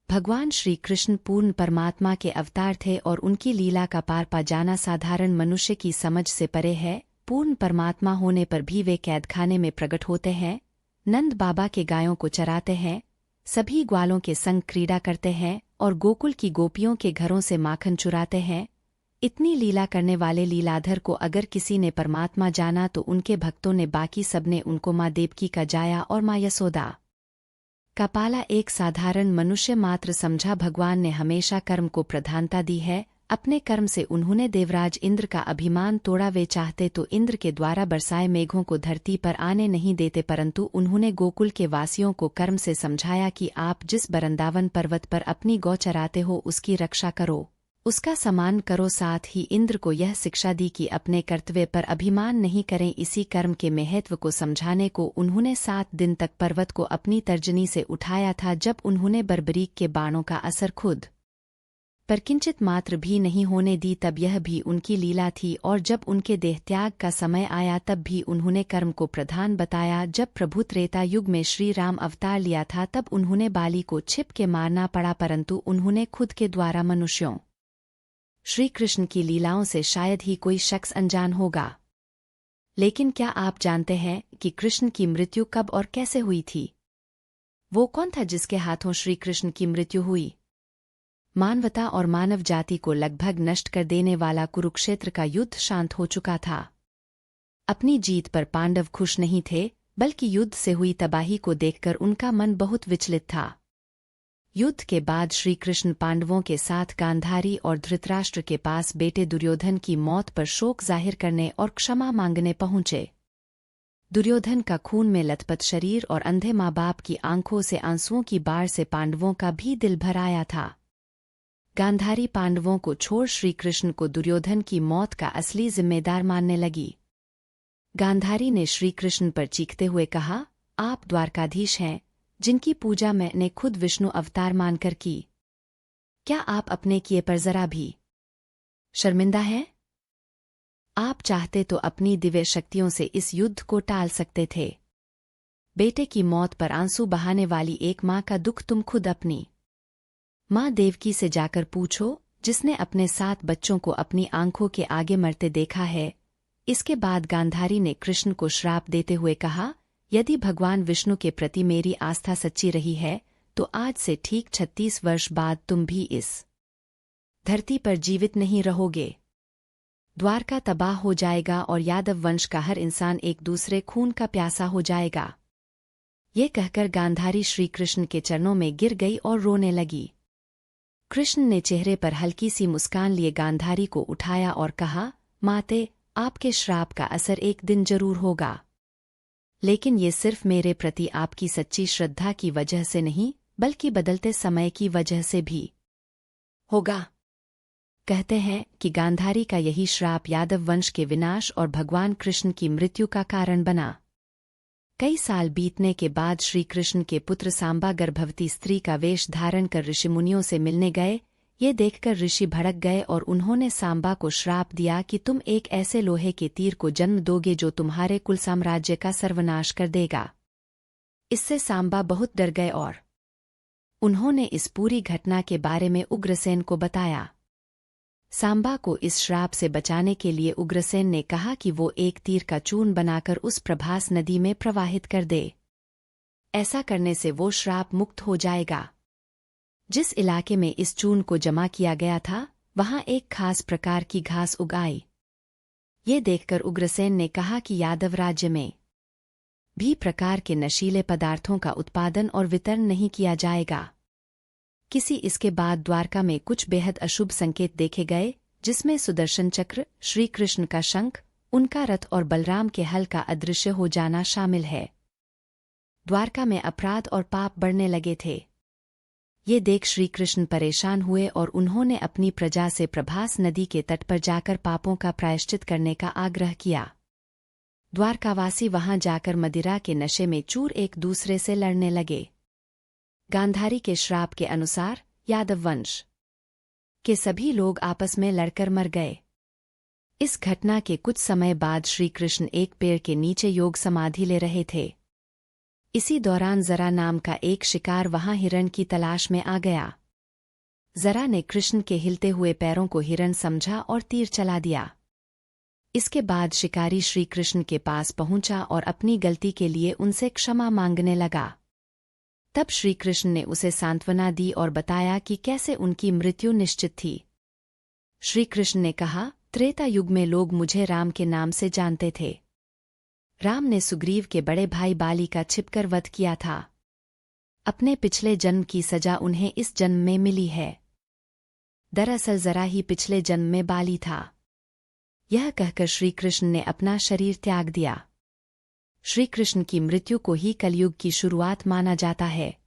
भगवान श्री कृष्ण पूर्ण परमात्मा के अवतार थे और उनकी लीला का पार पा जाना साधारण मनुष्य की समझ से परे है। पूर्ण परमात्मा होने पर भी वे कैदखाने में प्रकट होते हैं, नंद बाबा के गायों को चराते हैं, सभी ग्वालों के संग क्रीड़ा करते हैं और गोकुल की गोपियों के घरों से माखन चुराते हैं। इतनी लीला करने वाले लीलाधर को अगर किसी ने परमात्मा जाना तो उनके भक्तों ने, बाकी सबने उनको माँ देवकी का जाया और माँ यशोदा का पाला एक साधारण मनुष्य मात्र समझा। भगवान ने हमेशा कर्म को प्रधानता दी है। अपने कर्म से उन्होंने देवराज इंद्र का अभिमान तोड़ा। वे चाहते तो इंद्र के द्वारा बरसाए मेघों को धरती पर आने नहीं देते, परंतु उन्होंने गोकुल के वासियों को कर्म से समझाया कि आप जिस वृंदावन पर्वत पर अपनी गौ चराते हो उसकी रक्षा करो, उसका सम्मान करो। साथ ही इंद्र को यह शिक्षा दी कि अपने कर्तव्य पर अभिमान नहीं करें। इसी कर्म के महत्व को समझाने को उन्होंने 7 दिन तक पर्वत को अपनी तर्जनी से उठाया था। जब उन्होंने बर्बरीक के बाणों का असर खुद पर किंचित मात्र भी नहीं होने दी, तब यह भी उनकी लीला थी। और जब उनके देहत्याग का समय आया तब भी उन्होंने कर्म को प्रधान बताया। जब प्रभु त्रेता युग में श्री राम अवतार लिया था तब उन्होंने बाली को छिप के मारना पड़ा, परंतु उन्होंने खुद के द्वारा मनुष्यों श्री कृष्ण की लीलाओं से शायद ही कोई शख्स अनजान होगा। लेकिन क्या आप जानते हैं कि कृष्ण की मृत्यु कब और कैसे हुई थी? वो कौन था जिसके हाथों श्री कृष्ण की मृत्यु हुई? मानवता और मानव जाति को लगभग नष्ट कर देने वाला कुरुक्षेत्र का युद्ध शांत हो चुका था। अपनी जीत पर पांडव खुश नहीं थे, बल्कि युद्ध से हुई तबाही को देखकर उनका मन बहुत विचलित था। युद्ध के बाद श्री कृष्ण पांडवों के साथ गांधारी और धृतराष्ट्र के पास बेटे दुर्योधन की मौत पर शोक जाहिर करने और क्षमा मांगने पहुंचे। दुर्योधन का खून में लथपथ शरीर और अंधे माँ बाप की आंखों से आंसुओं की बाढ़ से पांडवों का भी दिल भर आया था। गांधारी पांडवों को छोड़ श्री कृष्ण को दुर्योधन की मौत का असली जिम्मेदार मानने लगी। गांधारी ने श्री कृष्ण पर चीखते हुए कहा, आप द्वारकाधीश हैं, जिनकी पूजा मैंने खुद विष्णु अवतार मानकर की। क्या आप अपने किए पर जरा भी शर्मिंदा हैं? आप चाहते तो अपनी दिव्य शक्तियों से इस युद्ध को टाल सकते थे। बेटे की मौत पर आंसू बहाने वाली एक माँ का दुख तुम खुद अपनी माँ देवकी से जाकर पूछो, जिसने अपने 7 बच्चों को अपनी आंखों के आगे मरते देखा है। इसके बाद गांधारी ने कृष्ण को श्राप देते हुए कहा, यदि भगवान विष्णु के प्रति मेरी आस्था सच्ची रही है तो आज से ठीक 36 वर्ष बाद तुम भी इस धरती पर जीवित नहीं रहोगे। द्वारका तबाह हो जाएगा और यादव वंश का हर इंसान एक दूसरे खून का प्यासा हो जाएगा। ये कहकर गांधारी श्री कृष्ण के चरणों में गिर गई और रोने लगी। कृष्ण ने चेहरे पर हल्की सी मुस्कान लिए गांधारी को उठाया और कहा, माते, आपके श्राप का असर एक दिन जरूर होगा, लेकिन ये सिर्फ मेरे प्रति आपकी सच्ची श्रद्धा की वजह से नहीं, बल्कि बदलते समय की वजह से भी होगा। कहते हैं कि गांधारी का यही श्राप यादव वंश के विनाश और भगवान कृष्ण की मृत्यु का कारण बना। कई साल बीतने के बाद श्री कृष्ण के पुत्र सांबा गर्भवती स्त्री का वेश धारण कर ऋषिमुनियों से मिलने गए। ये देखकर ऋषि भड़क गए और उन्होंने सांबा को श्राप दिया कि तुम एक ऐसे लोहे के तीर को जन्म दोगे जो तुम्हारे कुल साम्राज्य का सर्वनाश कर देगा। इससे सांबा बहुत डर गए और उन्होंने इस पूरी घटना के बारे में उग्रसेन को बताया। सांबा को इस श्राप से बचाने के लिए उग्रसेन ने कहा कि वो एक तीर का चूर्ण बनाकर उस प्रभास नदी में प्रवाहित कर दे। ऐसा करने से वो श्राप मुक्त हो जाएगा। जिस इलाके में इस चूर्ण को जमा किया गया था वहां एक खास प्रकार की घास उगाई। ये देखकर उग्रसेन ने कहा कि यादव राज्य में भी प्रकार के नशीले पदार्थों का उत्पादन और वितरण नहीं किया जाएगा। इसके बाद द्वारका में कुछ बेहद अशुभ संकेत देखे गए, जिसमें सुदर्शन चक्र, श्री कृष्ण का शंख, उनका रथ और बलराम के हल का अदृश्य हो जाना शामिल है। द्वारका में अपराध और पाप बढ़ने लगे थे। ये देख श्री कृष्ण परेशान हुए और उन्होंने अपनी प्रजा से प्रभास नदी के तट पर जाकर पापों का प्रायश्चित करने का आग्रह किया। द्वारकावासी वहां जाकर मदिरा के नशे में चूर एक दूसरे से लड़ने लगे। गांधारी के श्राप के अनुसार यादव वंश के सभी लोग आपस में लड़कर मर गए। इस घटना के कुछ समय बाद श्री कृष्ण एक पेड़ के नीचे योग समाधि ले रहे थे। इसी दौरान जरा नाम का एक शिकार वहां हिरण की तलाश में आ गया। जरा ने कृष्ण के हिलते हुए पैरों को हिरण समझा और तीर चला दिया। इसके बाद शिकारी श्री कृष्ण के पास पहुंचा और अपनी गलती के लिए उनसे क्षमा मांगने लगा। तब श्री कृष्ण ने उसे सांत्वना दी और बताया कि कैसे उनकी मृत्यु निश्चित थी। श्री कृष्ण ने कहा, त्रेता युग में लोग मुझे राम के नाम से जानते थे। राम ने सुग्रीव के बड़े भाई बाली का छिपकर वध किया था। अपने पिछले जन्म की सजा उन्हें इस जन्म में मिली है। दरअसल जरा ही पिछले जन्म में बाली था। यह कहकर श्री कृष्ण ने अपना शरीर त्याग दिया। श्री कृष्ण की मृत्यु को ही कलयुग की शुरुआत माना जाता है।